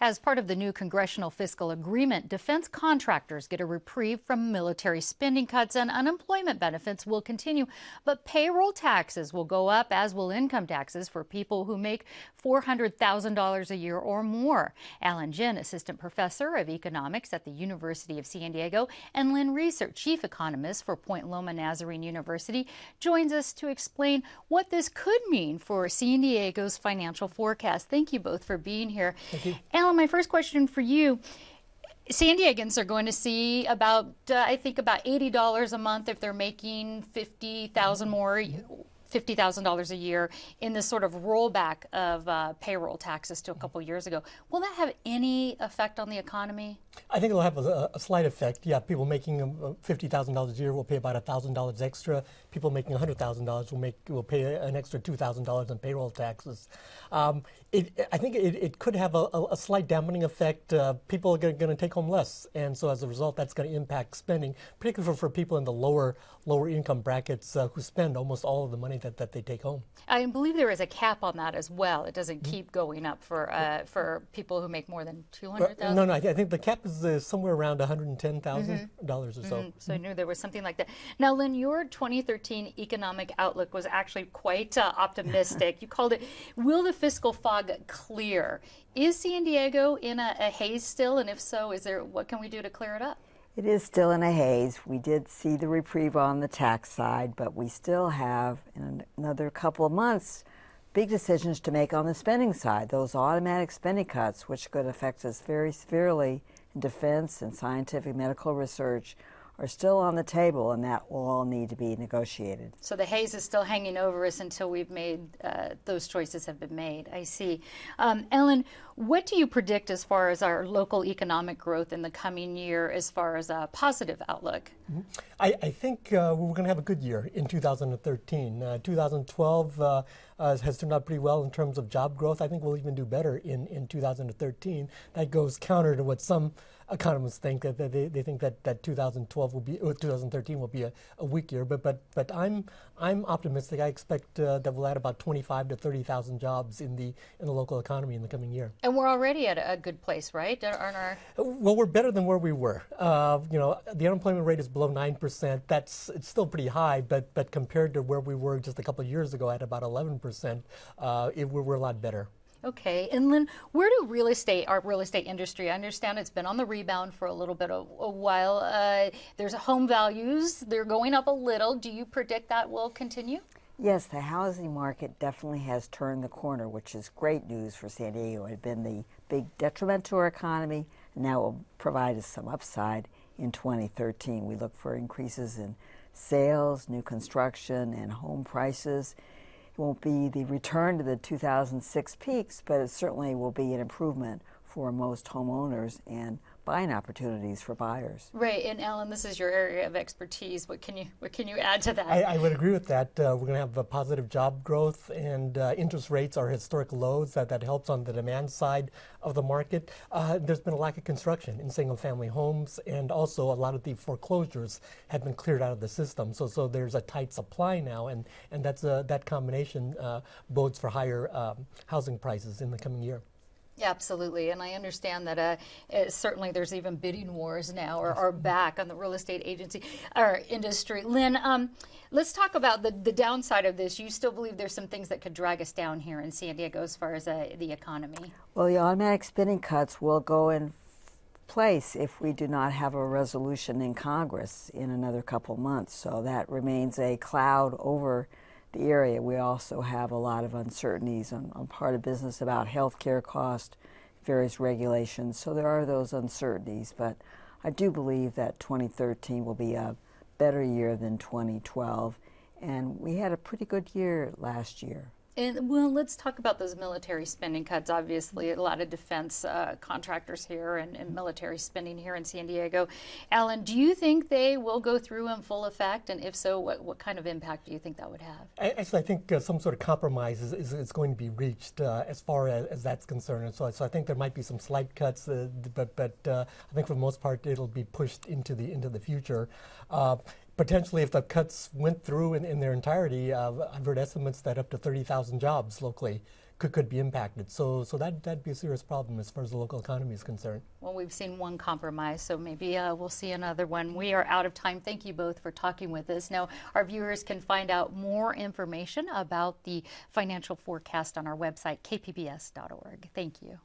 As part of the new congressional fiscal agreement, defense contractors get a reprieve from military spending cuts, and unemployment benefits will continue. But payroll taxes will go up, as will income taxes for people who make $400,000 a year or more. Alan Jin, assistant professor of economics at the University of San Diego, and Lynn Reaser, chief economist for Loma Nazarene University, joins us to explain what this could mean for San Diego's financial forecast. Thank you both for being here. Thank you. Alan, my first question for you. San Diegans are going to see about, I think, about $80 a month if they're making $50,000 a year in this sort of rollback of payroll taxes to a couple years ago. Will that have any effect on the economy? I think it'll have a slight effect. Yeah, people making $50,000 a year will pay about $1,000 extra. People making $100,000 will pay an extra $2,000 in payroll taxes. I think it could have a slight dampening effect. People are going to take home less, and so as a result, that's going to impact spending, particularly for people in the lower income brackets who spend almost all of the money that they take home. I believe there is a cap on that as well. It doesn't keep going up for people who make more than $200,000. No, I think the cap is somewhere around $110,000 or so. So I knew there was something like that. Now, Lynn, your 2013 economic outlook was actually quite optimistic. You called it, "Will the fiscal fog clear?" Is San Diego in a haze still? And if so, what can we do to clear it up? It is still in a haze. We did see the reprieve on the tax side, but we still have, in another couple of months, big decisions to make on the spending side. Those automatic spending cuts, which could affect us very severely in defense and scientific medical research, are still on the table, and that will all need to be negotiated. So the haze is still hanging over us until we've made, those choices have been made. I see. Ellen, what do you predict as far as our local economic growth in the coming year as far as a positive outlook? I think we're going to have a good year in 2013. 2012 has turned out pretty well in terms of job growth. I think we'll even do better in 2013. That goes counter to what some economists think, that they think that 2013 will be a weak year. But I'm optimistic. I expect that we'll add about 25 to 30,000 jobs in the local economy in the coming year. And we're already at a good place, right? Well, we're better than where we were. The unemployment rate is below 9%. It's still pretty high, but compared to where we were just a couple of years ago at about 11%, we're a lot better. Okay, and Lynn, where do our real estate industry, I understand it's been on the rebound for a little bit of a while. There's home values, they're going up a little. Do you predict that will continue? Yes, the housing market definitely has turned the corner, which is great news for San Diego. It had been the big detriment to our economy, and now it will provide us some upside in 2013. We look for increases in sales, new construction, and home prices. It won't be the return to the 2006 peaks, but it certainly will be an improvement for most homeowners and buying opportunities for buyers. Right, and Alan, this is your area of expertise. What can you add to that? I would agree with that. We're going to have a positive job growth, and interest rates are historic lows. That helps on the demand side of the market. There's been a lack of construction in single-family homes, and also a lot of the foreclosures have been cleared out of the system. So there's a tight supply now, and that combination bodes for higher housing prices in the coming year. Yeah, absolutely, and I understand that certainly there's even bidding wars now or back on the real estate industry. Lynn, let's talk about the downside of this. You still believe there's some things that could drag us down here in San Diego as far as the economy? Well, the automatic spending cuts will go in place if we do not have a resolution in Congress in another couple months. So that remains a cloud over the area. We also have a lot of uncertainties on part of business about health care cost, various regulations. So there are those uncertainties, but I do believe that 2013 will be a better year than 2012, and we had a pretty good year last year. And well, let's talk about those military spending cuts. Obviously, a lot of defense contractors here and military spending here in San Diego. Alan, do you think they will go through in full effect? And if so, what kind of impact do you think that would have? Actually, I think some sort of compromise is going to be reached as far as that's concerned. And so I think there might be some slight cuts, but I think for the most part it'll be pushed into the future. Potentially, if the cuts went through in their entirety, I've heard estimates that up to 30,000 jobs locally could be impacted. So that'd be a serious problem as far as the local economy is concerned. Well, we've seen one compromise, so maybe we'll see another one. We are out of time. Thank you both for talking with us. Now, our viewers can find out more information about the financial forecast on our website, kpbs.org. Thank you.